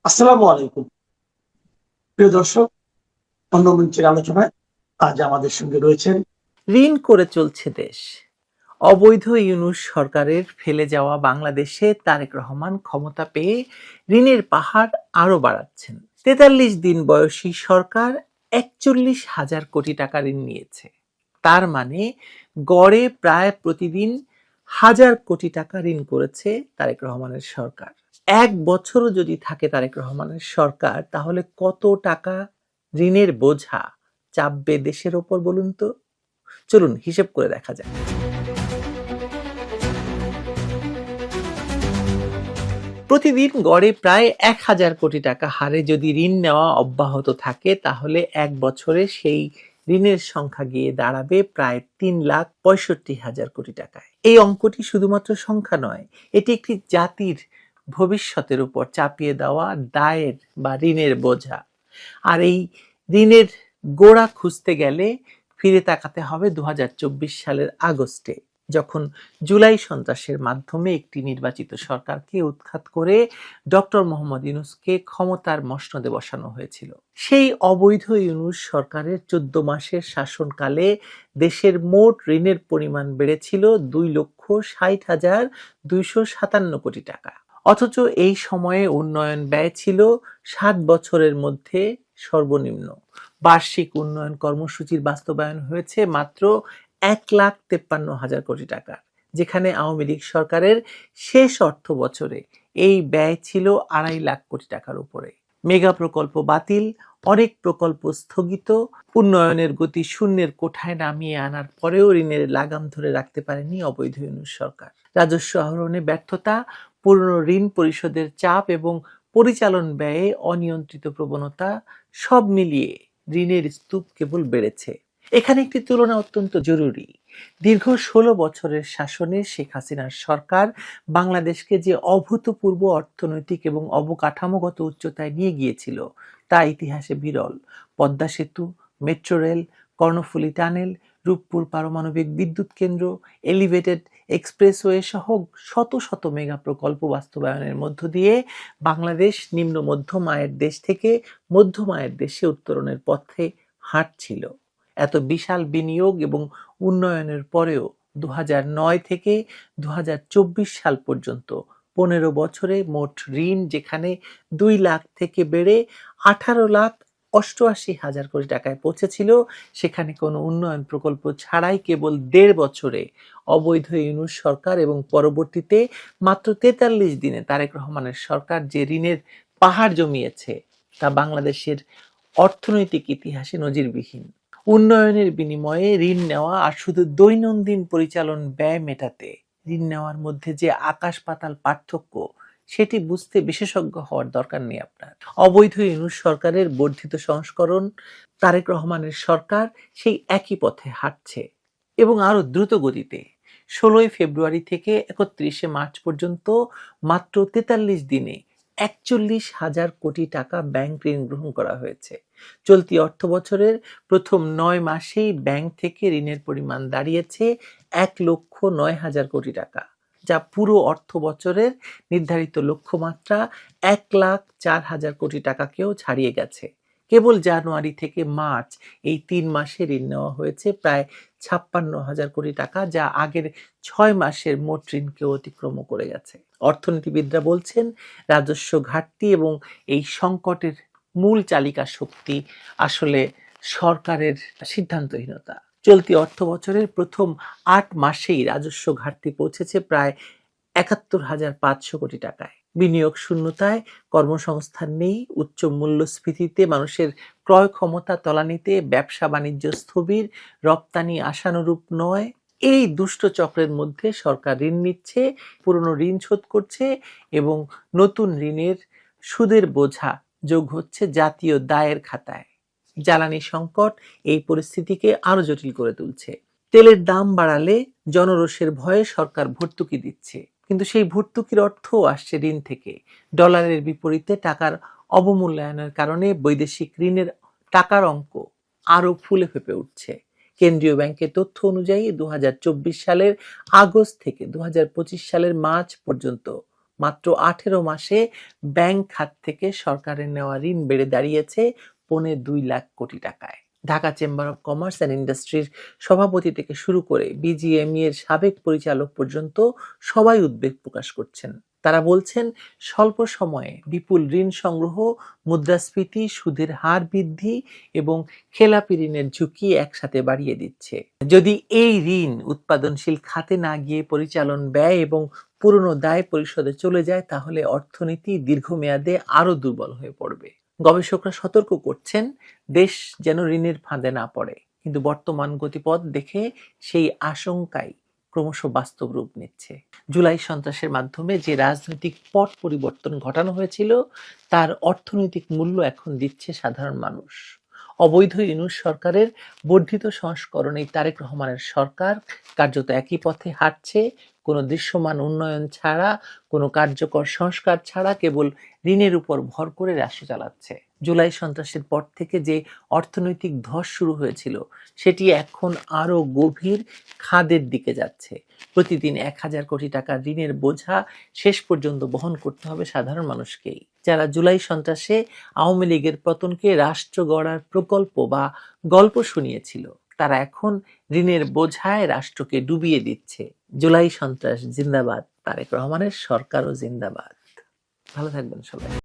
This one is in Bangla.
আসসালামু আলাইকুম। প্রিয় দর্শক, অন্য মঞ্চের আলোচনায় আজ আমাদের সঙ্গে রয়েছেন ঋণ করে চলছে দেশ। অবৈধ ইউনূস সরকারের ফেলে যাওয়া বাংলাদেশে তারেক রহমান ক্ষমতা পেয়ে ঋণের পাহাড় আরো বাড়াচ্ছেন। ৪৩ দিন বয়সী সরকার ৪১,০০০ কোটি টাকা ঋণ নিয়েছে। তার মানে গড়ে প্রায় প্রতিদিন ১,০০০ কোটি টাকা ঋণ করেছে তারেক রহমানের সরকার। এক বছরও যদি থাকে তারেক রহমানের সরকার, তাহলে কত টাকা ঋণের বোঝা চাপবে দেশের ওপর বলুন তো? চলুন হিসেব করে দেখা যাক। প্রতিদিন গড়ে প্রায় ১,০০০ কোটি টাকা হারে যদি ঋণ নেওয়া অব্যাহত থাকে, তাহলে এক বছরে সেই ঋণের সংখ্যা গিয়ে দাঁড়াবে প্রায় ৩,৬৫,০০০ কোটি টাকায়। এই অঙ্কটি শুধুমাত্র সংখ্যা নয়, এটি একটি জাতির ভবিষ্যতের উপর চাপিয়ে দেওয়া দায়ের বা ঋণের বোঝা। আর এই ঋণের গোড়া খুঁজতে গেলে ফিরে তাকাতে হবে ২০২৪ সালের আগস্টে, যখন জুলাই সন্ত্রাসের মাধ্যমে একটি নির্বাচিত সরকারকে উৎখাত করে ডক্টর মোহাম্মদ ইউনূসকে ক্ষমতার মসনদে বসানো হয়েছিল। সেই অবৈধ ইউনূস সরকারের ১৪ মাসের শাসনকালে দেশের মোট ঋণের পরিমাণ বেড়েছিল ২,৬০,২৫৭ কোটি টাকা। অথচ এই সময়ে উন্নয়ন ব্যয় ছিল ৭ বছরের মধ্যে সর্বনিম্ন। বার্ষিক উন্নয়ন কর্মসূচির বাস্তবায়ন হয়েছে মাত্র ১,৫৩,০০০ কোটি টাকা, যেখানে আওয়ামী লীগ সরকারের শেষ অর্থ বছরে এই ব্যয় ছিল ২,৫০,০০০ কোটি টাকার উপরে। মেগা প্রকল্প বাতিল, অনেক প্রকল্প স্থগিত, উন্নয়নের গতি শূন্যের কোঠায় নামিয়ে আনার পরেও ঋণের লাগাম ধরে রাখতে পারেনি অবৈধ ইউনূস সরকার। রাজস্ব আহরণে ব্যর্থতা, পুরনো ঋণ পরিশোধের চাপ এবং পরিচালন ব্যয়ে অনিয়ন্ত্রিত প্রবণতা সব মিলিয়ে ঋণের স্তূপ কেবল বেড়েছে। এখানে একটি তুলনা অত্যন্ত জরুরি। দীর্ঘ ১৬ বছরের শাসনে শেখ হাসিনার সরকার বাংলাদেশকে যে অভূতপূর্ব অর্থনৈতিক এবং অবকাঠামোগত উচ্চতায় নিয়ে গিয়েছিল, তা ইতিহাসে বিরল। পদ্মা সেতু, metro rail, Karnaphuli tunnel, Rooppur পারমাণবিক বিদ্যুৎ কেন্দ্র, এলিভেটেড এক্সপ্রেসওয়ে সহ শত শত মেগা প্রকল্প বাস্তবায়নের মধ্য দিয়ে বাংলাদেশ নিম্ন মধ্যম আয়ের দেশ থেকে মধ্যম আয়ের দেশে উত্তরণের পথে হাঁটছিল। এত বিশাল বিনিয়োগ এবং উন্নয়নের পরেও ২০০৯ থেকে ২০২৪ সাল পর্যন্ত ১৫ বছরে মোট ঋণ যেখানে ২ লাখ থেকে বেড়ে ১৮,৮৮,০০০ কোটি টাকায় পৌঁছেছিল, সেখানে কোনো উন্নয়ন প্রকল্প ছাড়াই কেবল ১.৫ বছরে অবৈধ ইউনূস সরকার এবং পরবর্তীতে মাত্র ৪৩ দিনে তারেক রহমানের সরকার যে ঋণের পাহাড় জমিয়েছে, তা বাংলাদেশের অর্থনৈতিক ইতিহাসে নজিরবিহীন। উন্নয়নের বিনিময়ে ঋণ নেওয়া আর শুধু দৈনন্দিন পরিচালন ব্যয় মেটাতে ঋণ নেওয়ার মধ্যে যে আকাশ পাতাল পার্থক্য, সেটি বুঝতে বিশেষজ্ঞ হওয়ার দরকার নেই আপনার। অবৈধ ইউনূস সরকারের বর্ধিত সংস্করণ, তারেক রহমানের সরকার সেই একই পথে হাঁটছে এবং আরো দ্রুত গতিতে। ১৬ই ফেব্রুয়ারি থেকে ৩১শে মার্চ পর্যন্ত মাত্র ৪৩ দিনে ৪১,০০০ কোটি টাকা ব্যাংক ঋণ গ্রহণ করা হয়েছে। চলতি অর্থ বছরের প্রথম ৯ মাসেই ব্যাংক থেকে ঋণের পরিমাণ দাঁড়িয়েছে ১,০৯,০০০ কোটি টাকা, যা পুরো অর্থ বছরের নির্ধারিত লক্ষ্যমাত্রা ১,০৪,০০০ কোটি টাকাকেও ছাড়িয়ে গেছে। কেবল জানুয়ারি থেকে মার্চ এই ৩ মাসে ঋণ নেওয়া হয়েছে প্রায় ৫৬,০০০ কোটি টাকা, যা আগের ৬ মাসের মোট ঋণকে অতিক্রম করে গেছে। অর্থনীতিবিদরা বলছেন, রাজস্ব ঘাটতি এবং এই সংকটের মূল চালিকা শক্তি আসলে সরকারের সিদ্ধান্তহীনতা। চলতি অর্থ বছরের প্রথম ৮ মাসেই রাজস্ব ঘাটতি পৌঁছেছে প্রায় ৭১,৫০০ কোটি টাকায়। বিনিয়োগ শূন্যতায়, কর্মসংস্থান নেই, উচ্চ মূল্যস্ফীতিতে মানুষের ক্রয় ক্ষমতা তলানিতে, ব্যবসা বাণিজ্য স্থবির, রপ্তানি আশানুরূপ নয়। এই দুষ্ট চক্রের মধ্যে সরকার ঋণ নিচ্ছে, পুরনো ঋণ শোধ করছে এবং নতুন ঋণের সুদের বোঝা যোগ হচ্ছে জাতীয় দায়ের খাতায়। জ্বালানি সংকট এই পরিস্থিতিকে আরো জটিল করে তুলছে। তেলের দাম বাড়ালে জনরোষের ভয়ে সরকার ভর্তুকি দিচ্ছে, কিন্তু সেই ভর্তুকির অর্থও আসছে ঋণ থেকে। ডলারের বিপরীতে টাকার অবমূল্যায়নের কারণে বৈদেশিক ঋণের টাকার অঙ্ক আরো ফুলে ফেঁপে উঠছে। কেন্দ্রীয় ব্যাংকের তথ্য অনুযায়ী ২০২৪ সালের আগস্ট থেকে ২০২৫ সালের মার্চ পর্যন্ত মাত্র 18 মাসে ব্যাংক খাত থেকে সরকারের নেওয়া ঋণ বেড়ে দাঁড়িয়েছে 2.5 লাখ কোটি টাকায়। Dhaka chamber of commerce and ইন্ডাস্ট্রির সভাপতি থেকে শুরু করে বিজিএমইএ এর সাবেক পরিচালক পর্যন্ত সবাই উদ্বেগ প্রকাশ করছেন। তারা বলছেন, স্বল্প সময়ে বিপুল ঋণ সংগ্রহ, মুদ্রাস্ফীতি, সুদের হার বৃদ্ধি এবং খেলাপি ঋণের ঝুঁকি একসাথে বাড়িয়ে দিচ্ছে। যদি এই ঋণ উৎপাদনশীল খাতে না গিয়ে পরিচালন ব্যয় এবং পুরনো দায় পরিশোধে চলে যায়, তাহলে অর্থনীতি দীর্ঘমেয়াদে আরো দুর্বল হয়ে পড়বে। গবেষকরা সতর্ক করছেন, দেশ যেন ঋণের ফাঁদে না পড়ে। কিন্তু বর্তমান গতিপথ দেখে সেই আশঙ্কাই ক্রমশ বাস্তব রূপ নিচ্ছে। জুলাই সন্ত্রাসের মাধ্যমে যে রাজনৈতিক পট পরিবর্তন ঘটানো হয়েছিল, তার অর্থনৈতিক মূল্য এখন দিচ্ছে সাধারণ মানুষ। অবৈধ ইউনূস সরকারের বর্ধিত সংস্করণে তারেক রহমানের সরকার কার্যত একই পথে হাঁটছে, কোনো দৃশ্যমান উন্নয়ন ছাড়া, কোনো কার্যকর সংস্কার ছাড়া কেবল ঋণের উপর ভর করে রাষ্ট্র চালাচ্ছে। জুলাই সন্ত্রাসের পর থেকে যে অর্থনৈতিক ধস শুরু হয়েছিল, সেটি এখন আরো গভীর খাদের দিকে যাচ্ছে। প্রতিদিন 1000 কোটি টাকার ঋণের বোঝা শেষ পর্যন্ত বহন করতে হবে সাধারণ মানুষকেই। যারা জুলাই সন্ত্রাসে আওয়ামী লীগের পতনকে রাষ্ট্র গড়ার প্রকল্প বা গল্প শুনিয়েছিল, তারা এখন ঋণের বোঝায় রাষ্ট্রকে ডুবিয়ে দিচ্ছে। জুলাই সন্ত্রাস জিন্দাবাদ, তারেক রহমানের সরকারও জিন্দাবাদ। ভালো থাকবেন সবাই।